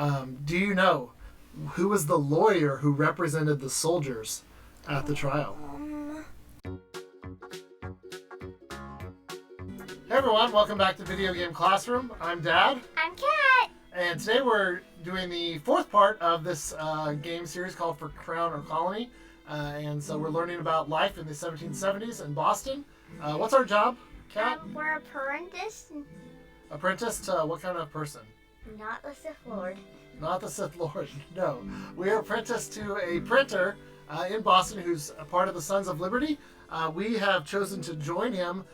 Do you know who was the lawyer who represented the soldiers at the trial? Hey everyone, welcome back to Video Game Classroom. I'm Dad. I'm Kat. And today we're doing the fourth part of this game series called For Crown or Colony. And so we're learning about life in the 1770s in Boston. What's our job, Kat? We're apprentice. Apprentice to what kind of person? Not the Sith Lord. Not the Sith Lord, no. We are apprenticed to a printer in Boston who's a part of the Sons of Liberty. We have chosen to join him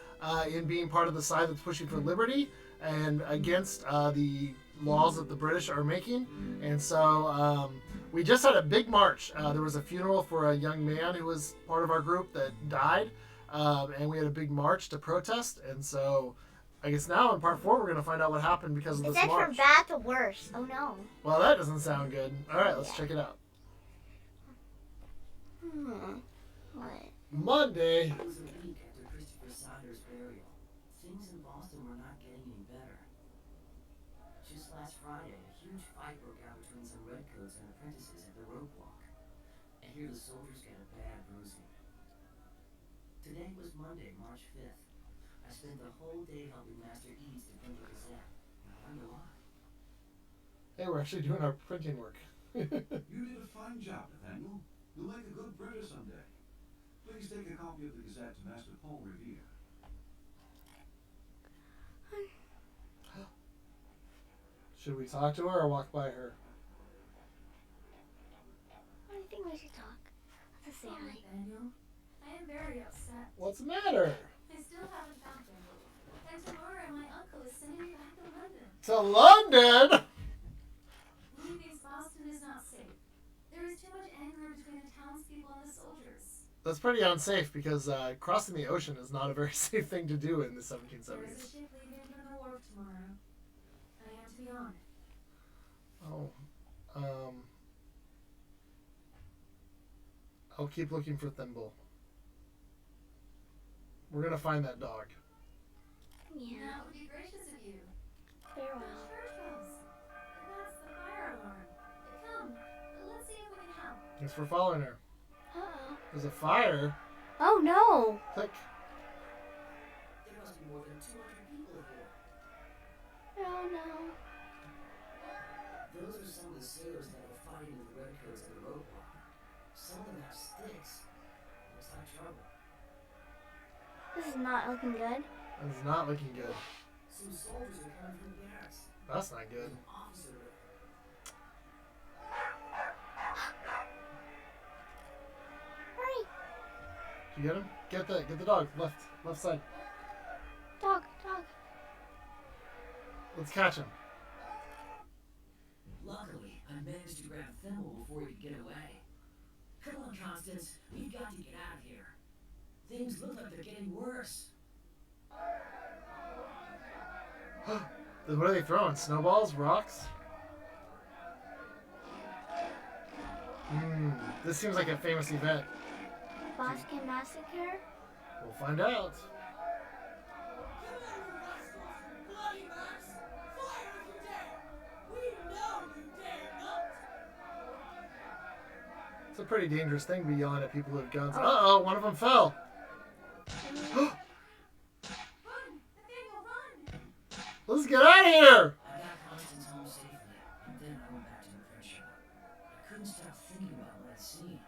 in being part of the side that's pushing for liberty and against the laws that the British are making. And so we just had a big march. There was a funeral for a young man who was part of our group that died. And we had a big march to protest. And so I guess now in part 4 we're going to find out what happened because of this march. It's from bad to worse. Oh no. Well, that doesn't sound good. All right, let's check it out. What? Monday. It was a week after Christopher Sider's burial. Things in Boston were not getting any better. Just last Friday, a huge fight broke out between some redcoats and apprentices at the rope walk. And here the soldiers got a bad bruising. Today was Monday, March 5th. I spent the whole day helping Master Eads to print the Gazette. And I wonder why. Hey, we're actually doing our printing work. You did a fine job, Nathaniel. You'll make a good printer someday. Please take a copy of the Gazette to Master Paul Revere. Should we talk to her or walk by her? I think we should talk. Let's say hi. Daniel, I am very upset. What's the matter? I still haven't found him. And tomorrow my uncle is sending me back to London. To London? Leaving Boston is not safe. There is too much anger between the townspeople and the soldiers. That's pretty unsafe because crossing the ocean is not a very safe thing to do in the There is a 1770s. ship leaving from the wharf tomorrow. I am to be on it. Oh, I'll keep looking for Thimble. We're gonna find that dog. Yeah. That would be gracious of you. Very The well. church bells. That's the fire alarm. Come, let's see if we can help. Thanks for following her. Uh-oh. There's a fire. Oh no. Click. There must be more than 200 people here. Oh no. Those are some of the sailors that were fighting with the redcoats at the rope walk. Some of them have sticks. Looks like trouble. This is not looking good. It's not looking good. Some soldiers are coming from the barracks. That's not good. There's an officer with them. Hurry. Did you get him? Get the dog. Left side. Dog. Let's catch him. Luckily, I managed to grab Thimble before he could get away. Come on, Constance. We've got to get out of here. Things look like they're getting worse. What are they throwing? Snowballs? Rocks? This seems like a famous event. Boston Massacre. We'll find out. It's a pretty dangerous thing to be yelling at people who have guns. Uh-oh, one of them fell. Run! Nathaniel, run! Let's get out of here! I got Constance home safely, and then I went back to the print shop. I couldn't stop thinking about what I'd seen. It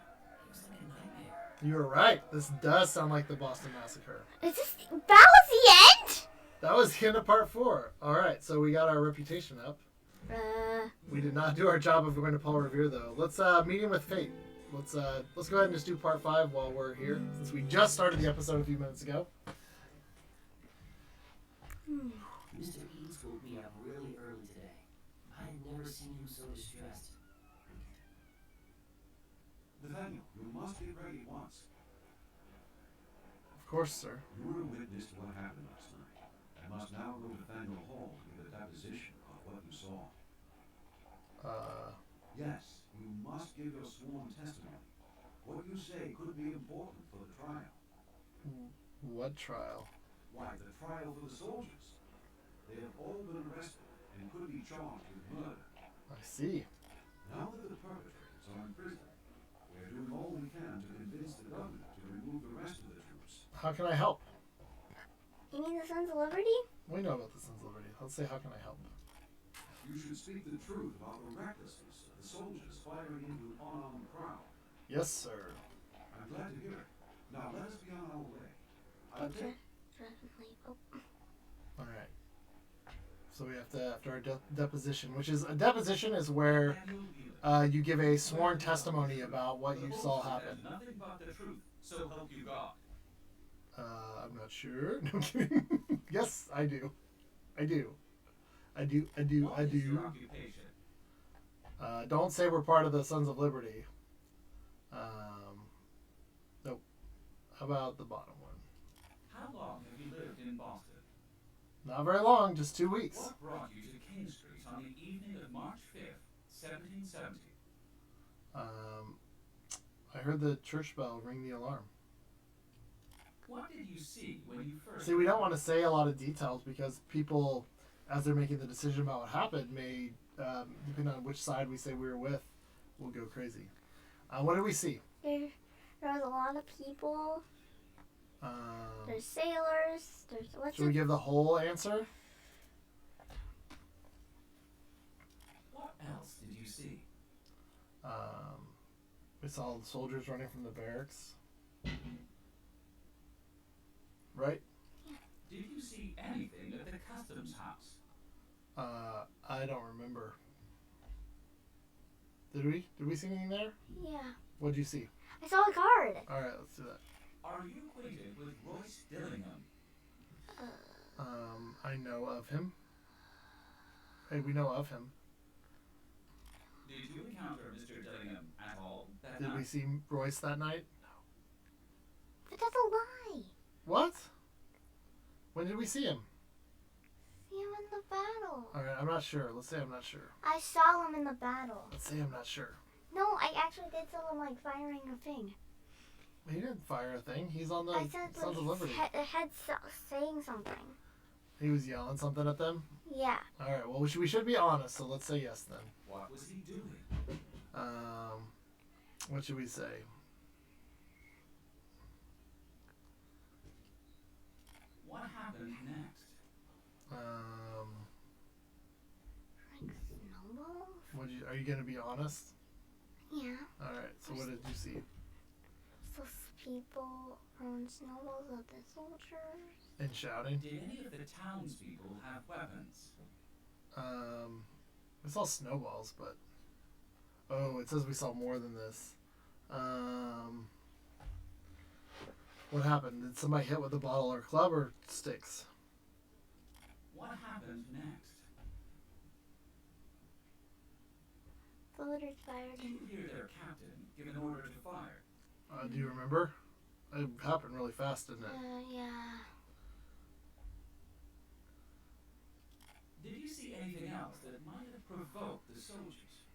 was like a nightmare. You were right. This does sound like the Boston Massacre. That was the end? That was the end of part 4. All right, so we got our reputation up. We did not do our job of going to Paul Revere, though. Let's meet him with fate. Let's go ahead and just do part 5 while we're here, since we just started the episode a few minutes ago. Mr. Eads woke me up really early today. I had never seen him so distressed. Nathaniel, you must get ready at once. Of course, sir. You were a witness to what happened last night. I must now go to Nathaniel Hall to give a deposition of what you saw. Yes, you must give your sworn testimony. What you say could be important for the trial. What trial? Why, the trial for the soldiers. They have all been arrested and could be charged with murder. I I see. Now that the perpetrators are in prison, we're doing all we can to convince the governor to remove the rest of the troops. How can I help? You mean the Sons of Liberty? We know about the Sons of Liberty. Let's say, how can I help? You should speak the truth about the recklessness of the soldiers firing into an unarmed crowd. Yes, sir. I'm glad to hear it. Now let us be on our way. I'll Okay. take... Oh. All right. So we have to, after our deposition, which is, a deposition is where you give a sworn testimony about what you saw happen. Nothing but the truth, so help you God. I'm not sure. No, I'm kidding. Yes, I do. I do. What is your occupation? Don't say we're part of the Sons of Liberty. Nope. How about the bottom one? How long have you lived in Boston? Not very long, just 2 weeks. What brought you to King Street on the evening of March 5th, 1770? I heard the church bell ring the alarm. What did you see when you first... See, we don't want to say a lot of details because people, as they're making the decision about what happened, may, depending on which side we say we were with, will go crazy. What did we see? There was a lot of people. There's sailors. There's what's Should we give the whole answer? What else did you see? We saw the soldiers running from the barracks. Right? Did you see anything at the customs house? I don't remember. Did we? Did we see anything there? Yeah. What did you see? I saw a guard. All right, let's do that. Are you acquainted with Royce Dillingham? I know of him. Hey, we know of him. Did you encounter Mr. Dillingham at all that Did night? we see Royce that night? But that's a lie. What? When did we see him? See him in the battle. All right, I'm not sure. Let's say I'm not sure. I saw him in the battle. Let's say I'm not sure. No, I actually did saw him like firing a thing. He didn't fire a thing. He's on the I said Sons of like Liberty. his head saying something. He was yelling something at them. Yeah. All right. Well, we should be honest. So let's say yes then. What was he doing? What should we say? What happened next? Like snowballs? Are you gonna be honest? Yeah. All right. So what did you see? So people throwing snowballs at the soldiers. And shouting. Did any of the townspeople have weapons? We saw snowballs, but it says we saw more than this. What happened? Did somebody hit with a bottle or club or sticks? What happened next? Soldiers fired Did you hear their captain give an order to fire? Do you remember? It happened really fast, didn't it? yeah. Did you see anything else that might have provoked the soldiers?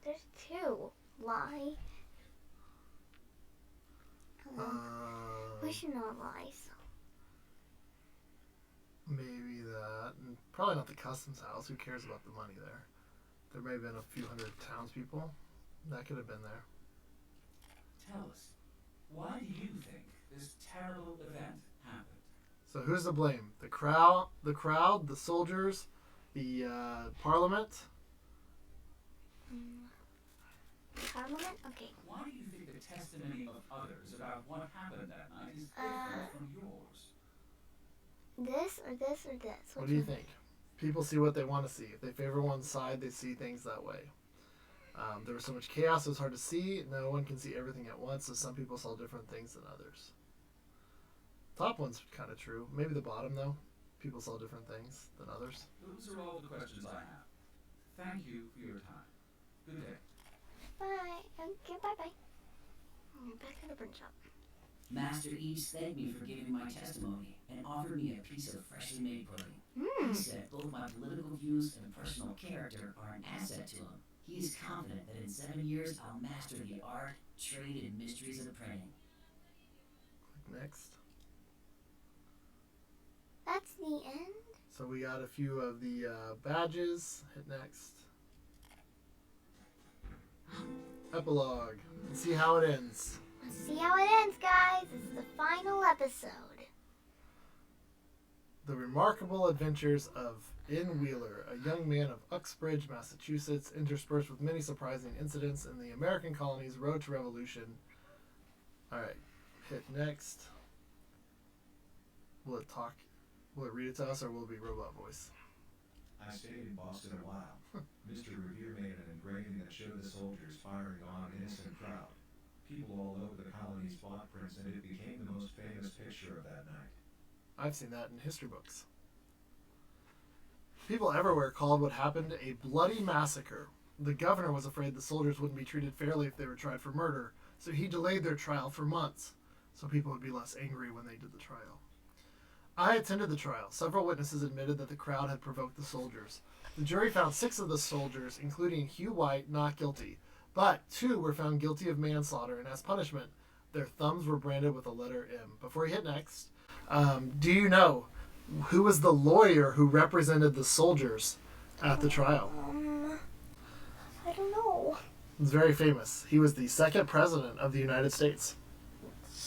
There's two. Lie. We should know lies. Maybe that. And probably not the customs house. Who cares about the money there? There may have been a few hundred townspeople. That could have been there. Tell us, why do you think this terrible event happened? So who's to blame? The crowd, the soldiers, the parliament? Parliament? Okay. Why do you think the testimony of others about what happened that night is different from yours? This or this or this? What do you think? People see what they want to see. If they favor one side, they see things that way. There was so much chaos, it was hard to see. No one can see everything at once, so some people saw different things than others. Top one's kind of true. Maybe the bottom, though. People saw different things than others. Those are all the questions I have. Thank you for your time. Good day. Bye. Okay, bye-bye. Back to the print shop. Master Eves thanked me for giving my testimony and offered me a piece of freshly made pudding. He said both my political views and personal character are an asset to him. He is confident that in 7 years I'll master the art, trade, and mysteries of printing. Click next. That's the end? So we got a few of the badges. Hit next. Epilogue. Let's see how it ends. Let's see how it ends, guys. This is the final episode. The remarkable adventures of In Wheeler, a young man of Uxbridge, Massachusetts, interspersed with many surprising incidents in the American colony's road to revolution. Alright, hit next. Will it read it to us, or will it be robot voice? I stayed in Boston a while. Mr. Revere made an engraving that showed the soldiers firing on an innocent crowd. People all over the colony bought prints, and it became the most famous picture of that night. I've seen that in history books. People everywhere called what happened a bloody massacre. The governor was afraid the soldiers wouldn't be treated fairly if they were tried for murder, so he delayed their trial for months, so people would be less angry when they did the trial. I attended the trial. Several witnesses admitted that the crowd had provoked the soldiers. The jury found 6 of the soldiers, including Hugh White, not guilty, but 2 were found guilty of manslaughter, and as punishment, their thumbs were branded with the letter M. Before we hit next, do you know who was the lawyer who represented the soldiers at the trial? I don't know. He's very famous. He was the 2nd president of the United States.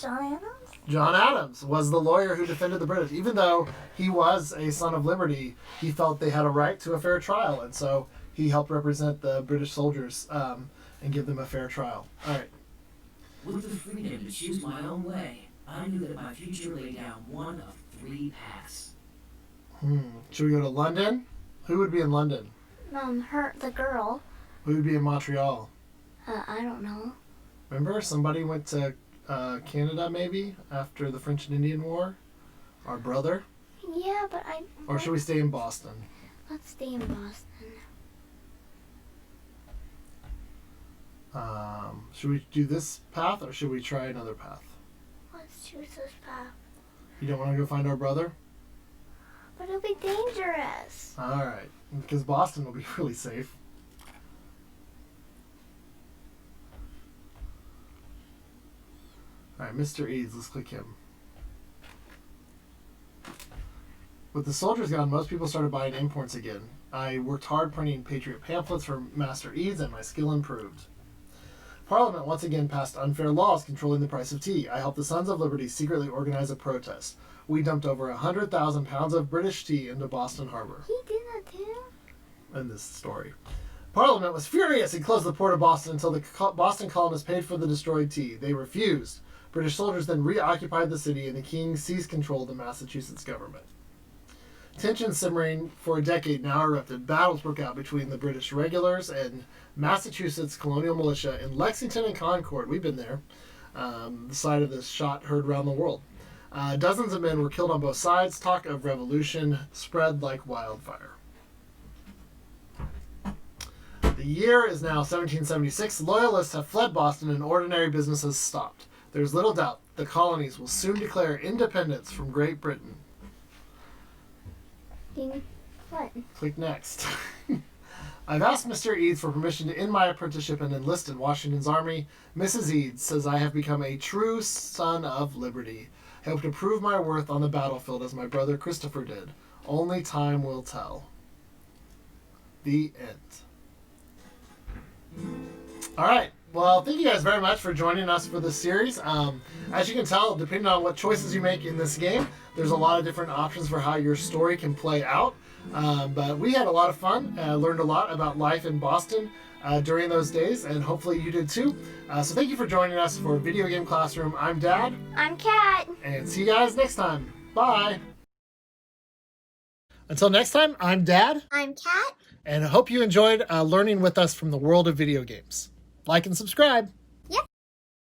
John Adams? John Adams was the lawyer who defended the British. Even though he was a son of liberty, he felt they had a right to a fair trial, and so he helped represent the British soldiers and give them a fair trial. All right. With the freedom to choose my own way, I knew that my future lay down one of 3 paths. Should we go to London? Who would be in London? The girl. Who would be in Montreal? I don't know. Remember, somebody went to Canada maybe after the French and Indian War? Our brother? Yeah, but Or should we stay in Boston? Let's stay in Boston. Should we do this path, or should we try another path? Let's choose this path. You don't want to go find our brother? But it'll be dangerous. Alright, because Boston will be really safe. Alright, Mr. Eads, let's click him. With the soldiers gone, most people started buying imports again. I worked hard printing Patriot pamphlets for Master Eads, and my skill improved. Parliament once again passed unfair laws controlling the price of tea. I helped the Sons of Liberty secretly organize a protest. We dumped over 100,000 pounds of British tea into Boston Harbor. He did that too? In this story. Parliament was furious and closed the port of Boston until the Boston colonists paid for the destroyed tea. They refused. British soldiers then reoccupied the city, and the king seized control of the Massachusetts government. Tension simmering for a decade now erupted. Battles broke out between the British regulars and Massachusetts colonial militia in Lexington and Concord. We've been there. The site of this shot heard around the world. Dozens of men were killed on both sides. Talk of revolution spread like wildfire. The year is now 1776. Loyalists have fled Boston and ordinary business has stopped. There's little doubt the colonies will soon declare independence from Great Britain. What? Click next. I've asked Mr. Eads for permission to end my apprenticeship and enlist in Washington's army. Mrs. Eads says I have become a true son of liberty. I hope to prove my worth on the battlefield as my brother Christopher did. Only time will tell. The end. All right. Well, thank you guys very much for joining us for this series. As you can tell, depending on what choices you make in this game, there's a lot of different options for how your story can play out. But we had a lot of fun. Learned a lot about life in Boston during those days, and hopefully you did too. So thank you for joining us for Video Game Classroom. I'm Dad. I'm Kat. And see you guys next time. Bye. Until next time, I'm Dad. I'm Kat. And I hope you enjoyed learning with us from the world of video games. Like and subscribe.